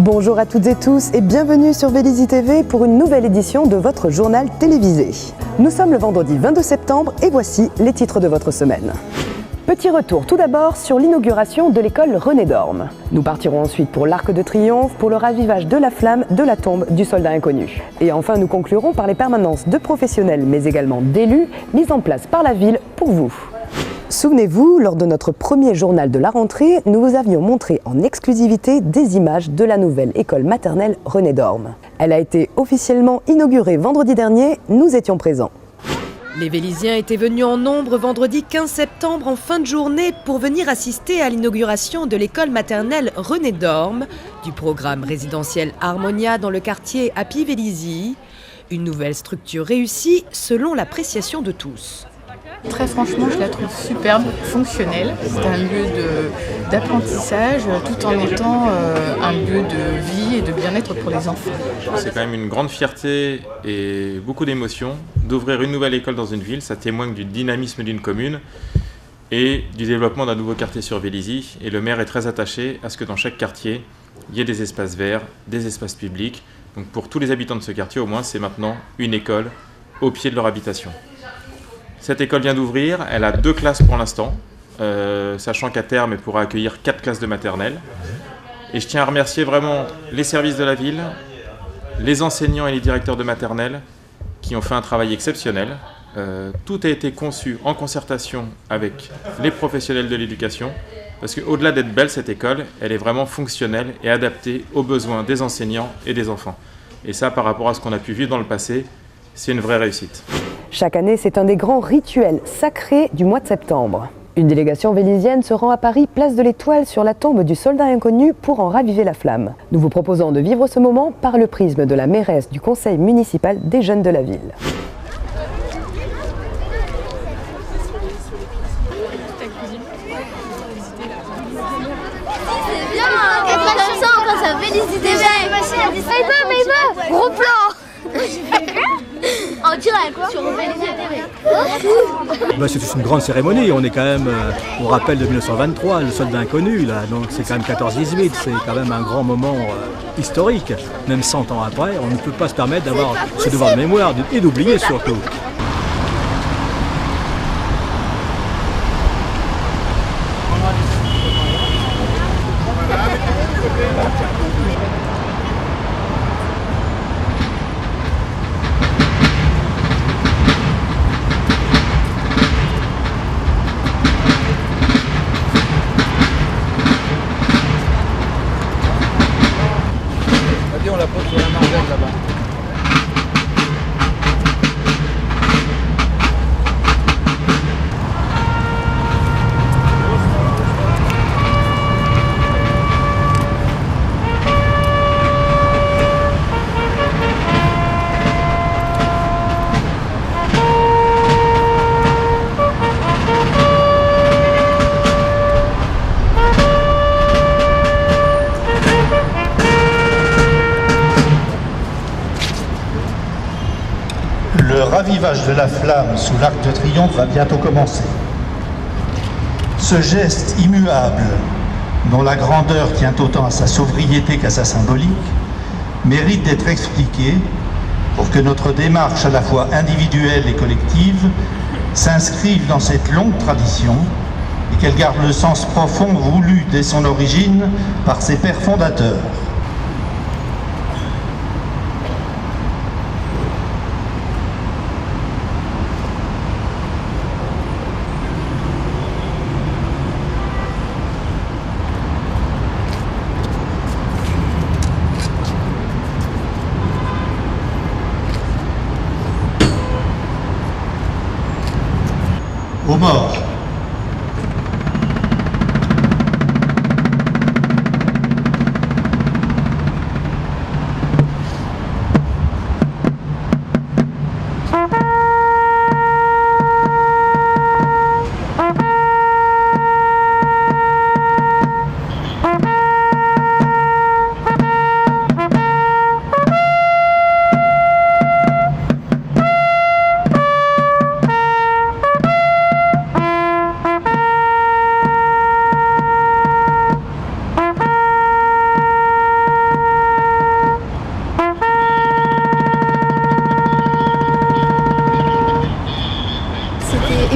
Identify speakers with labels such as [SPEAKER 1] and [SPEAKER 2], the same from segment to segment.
[SPEAKER 1] Bonjour à toutes et tous et bienvenue sur Vélizy TV pour une nouvelle édition de votre journal télévisé. Nous sommes le vendredi 22 septembre et voici les titres de votre semaine. Petit retour tout d'abord sur l'inauguration de l'école René d'Orme. Nous partirons ensuite pour l'Arc de Triomphe pour le ravivage de la flamme de la tombe du soldat inconnu. Et enfin nous conclurons par les permanences de professionnels mais également d'élus mises en place par la ville pour vous. Souvenez-vous, lors de notre premier journal de la rentrée, nous vous avions montré en exclusivité des images de la nouvelle école maternelle René d'Orme. Elle a été officiellement inaugurée vendredi dernier, nous étions présents.
[SPEAKER 2] Les Véliziens étaient venus en nombre vendredi 15 septembre en fin de journée pour venir assister à l'inauguration de l'école maternelle René d'Orme, du programme résidentiel Harmonia dans le quartier Happy Vélizy. Une nouvelle structure réussie selon l'appréciation de tous.
[SPEAKER 3] Très franchement, je la trouve superbe, fonctionnelle. C'est un lieu d'apprentissage tout en étant un lieu de vie et de bien-être pour les enfants.
[SPEAKER 4] C'est quand même une grande fierté et beaucoup d'émotions d'ouvrir une nouvelle école dans une ville. Ça témoigne du dynamisme d'une commune et du développement d'un nouveau quartier sur Vélizy. Et le maire est très attaché à ce que dans chaque quartier, il y ait des espaces verts, des espaces publics. Donc pour tous les habitants de ce quartier, au moins, c'est maintenant une école au pied de leur habitation. Cette école vient d'ouvrir, elle a 2 classes pour l'instant, sachant qu'à terme elle pourra accueillir 4 classes de maternelle. Et je tiens à remercier vraiment les services de la ville, les enseignants et les directeurs de maternelle qui ont fait un travail exceptionnel. Tout a été conçu en concertation avec les professionnels de l'éducation, parce qu'au-delà d'être belle, cette école, elle est vraiment fonctionnelle et adaptée aux besoins des enseignants et des enfants. Et ça, par rapport à ce qu'on a pu vivre dans le passé, c'est une vraie réussite.
[SPEAKER 1] Chaque année, c'est un des grands rituels sacrés du mois de septembre. Une délégation vélizienne se rend à Paris, place de l'Étoile, sur la tombe du soldat inconnu pour en raviver la flamme. Nous vous proposons de vivre ce moment par le prisme de la mairesse du conseil municipal des jeunes de la ville.
[SPEAKER 5] C'est bien, 400 grâce à Vélizy TV. Mais il va, gros plan. On dirait quoi sur Vélizy TV?
[SPEAKER 6] C'est une grande cérémonie, on est quand même au rappel de 1923, le soldat inconnu, là, donc c'est quand même 14-18, c'est quand même un grand moment historique. Même 100 ans après, on ne peut pas se permettre d'avoir ce devoir de mémoire et d'oublier surtout.
[SPEAKER 7] On la pose sur la margelle là-bas.
[SPEAKER 8] Le ravivage de la flamme sous l'Arc de Triomphe va bientôt commencer. Ce geste immuable, dont la grandeur tient autant à sa sobriété qu'à sa symbolique, mérite d'être expliqué pour que notre démarche à la fois individuelle et collective s'inscrive dans cette longue tradition et qu'elle garde le sens profond voulu dès son origine par ses pères fondateurs. Aux morts.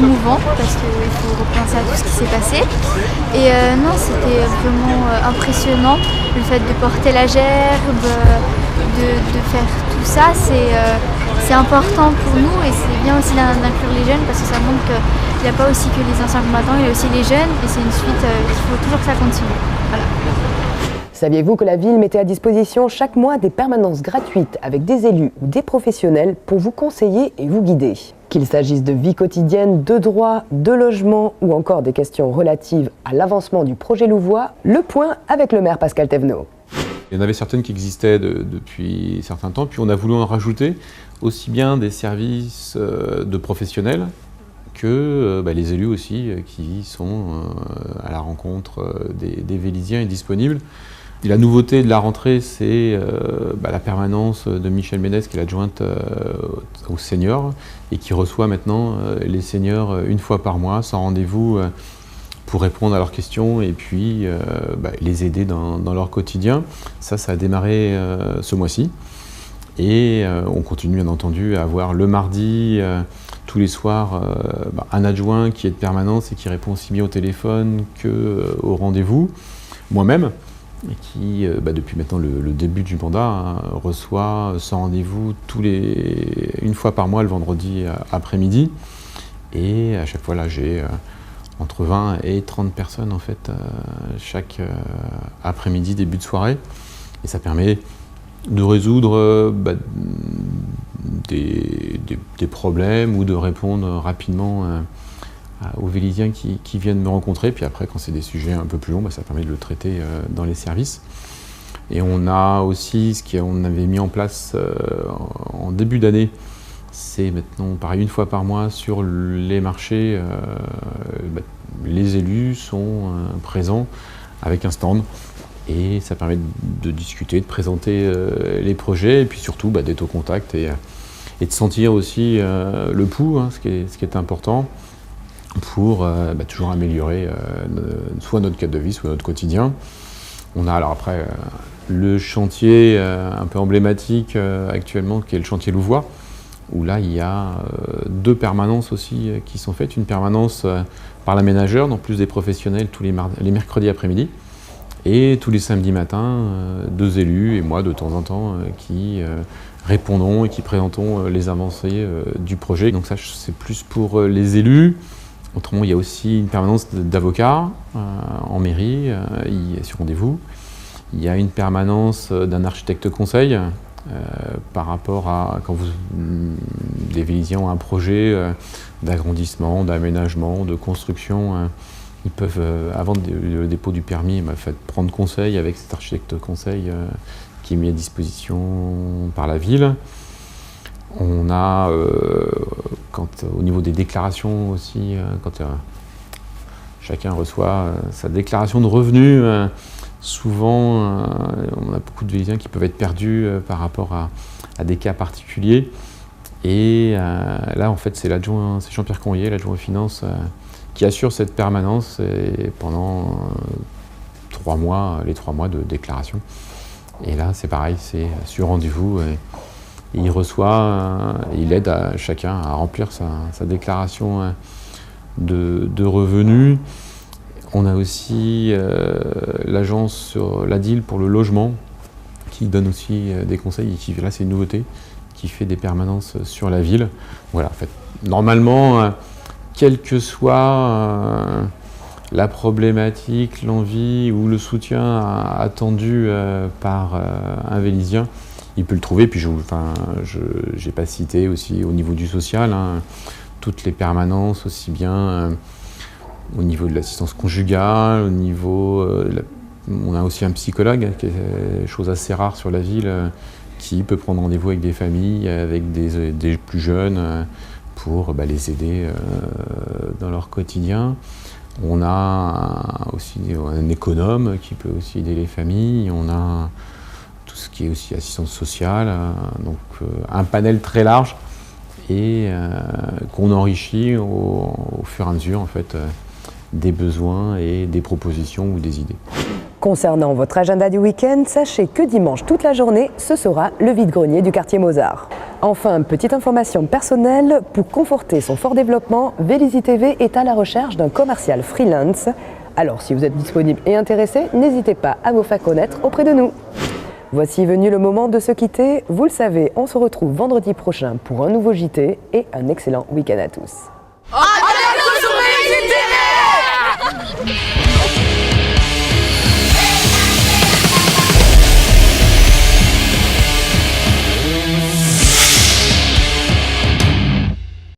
[SPEAKER 5] émouvant parce qu'il faut repenser à tout ce qui s'est passé. Et non, c'était vraiment impressionnant. Le fait de porter la gerbe, de faire tout ça, c'est important pour nous et c'est bien aussi d'inclure les jeunes parce que ça montre qu'il n'y a pas aussi que les anciens combattants, il y a aussi les jeunes et c'est une suite qu'il faut toujours que ça continue. Voilà.
[SPEAKER 1] Saviez-vous que la ville mettait à disposition chaque mois des permanences gratuites avec des élus ou des professionnels pour vous conseiller et vous guider? Qu'il s'agisse de vie quotidienne, de droit, de logement ou encore des questions relatives à l'avancement du projet Louvois, le point avec le maire Pascal Thévenot.
[SPEAKER 9] Il y en avait certaines qui existaient depuis certains temps, puis on a voulu en rajouter aussi bien des services de professionnels que les élus aussi qui sont à la rencontre des Vélisiens et disponibles. Et la nouveauté de la rentrée, c'est la permanence de Michel Ménès, qui est l'adjointe aux seniors, et qui reçoit maintenant les seniors une fois par mois, sans rendez-vous, pour répondre à leurs questions et puis les aider dans leur quotidien. Ça a démarré ce mois-ci. Et on continue bien entendu à avoir le mardi, tous les soirs, un adjoint qui est de permanence et qui répond aussi bien au téléphone qu'au rendez-vous. Moi-même, qui, depuis maintenant le début du mandat, reçoit sans rendez-vous une fois par mois le vendredi après-midi. Et à chaque fois, là, j'ai entre 20 et 30 personnes en fait, chaque après-midi, début de soirée. Et ça permet de résoudre des problèmes ou de répondre rapidement aux Vélisiens qui viennent me rencontrer. Puis après, quand c'est des sujets un peu plus longs, ça permet de le traiter dans les services. Et on a aussi ce qu'on avait mis en place en début d'année, c'est maintenant pareil une fois par mois sur les marchés, les élus sont présents avec un stand. Et ça permet de discuter, de présenter les projets et puis surtout d'être au contact et de sentir aussi le pouls, ce qui est important pour toujours améliorer soit notre cadre de vie, soit notre quotidien. On a alors après le chantier un peu emblématique actuellement qui est le chantier Louvois, où là il y a 2 permanences aussi qui sont faites. Une permanence par l'aménageur, donc plus des professionnels tous les mercredis après-midi. Et tous les samedis matins, 2 élus et moi de temps en temps qui répondons et qui présentons les avancées du projet. Donc ça c'est plus pour les élus. Autrement, il y a aussi une permanence d'avocats en mairie, sur rendez-vous. Il y a une permanence d'un architecte conseil par rapport à quand des Vélisiens ont un projet d'agrandissement, d'aménagement, de construction. Ils peuvent, avant le dépôt du permis, prendre conseil avec cet architecte conseil qui est mis à disposition par la ville. On a, au niveau des déclarations aussi, quand chacun reçoit sa déclaration de revenus, souvent on a beaucoup de Vélisiens qui peuvent être perdus par rapport à des cas particuliers. Et là, en fait, c'est Jean-Pierre Conrier, l'adjoint aux finances, qui assure cette permanence pendant 3 mois, les 3 mois de déclaration. Et là, c'est pareil, c'est sur rendez-vous. Et il reçoit, il aide chacun à remplir sa déclaration de revenus. On a aussi l'agence sur l'ADIL pour le logement, qui donne aussi des conseils, et là c'est une nouveauté, qui fait des permanences sur la ville. Voilà, en fait, normalement, quelle que soit la problématique, l'envie ou le soutien attendu par un Vélisien, il peut le trouver. Puis j'ai pas cité aussi au niveau du social, toutes les permanences, aussi bien au niveau de l'assistance conjugale, au niveau on a aussi un psychologue, qui est chose assez rare sur la ville, qui peut prendre rendez-vous avec des familles, avec des plus jeunes, pour les aider dans leur quotidien. On a aussi un économe qui peut aussi aider les familles. On a tout ce qui est aussi assistance sociale, donc un panel très large et qu'on enrichit au fur et à mesure en fait, des besoins et des propositions ou des idées.
[SPEAKER 1] Concernant votre agenda du week-end, sachez que dimanche toute la journée, ce sera le vide-grenier du quartier Mozart. Enfin, petite information personnelle, pour conforter son fort développement, Vélizy TV est à la recherche d'un commercial freelance. Alors si vous êtes disponible et intéressé, n'hésitez pas à vous faire connaître auprès de nous. Voici venu le moment de se quitter. Vous le savez, on se retrouve vendredi prochain pour un nouveau JT et un excellent week-end à tous.
[SPEAKER 10] À bientôt sur Vélizy TV!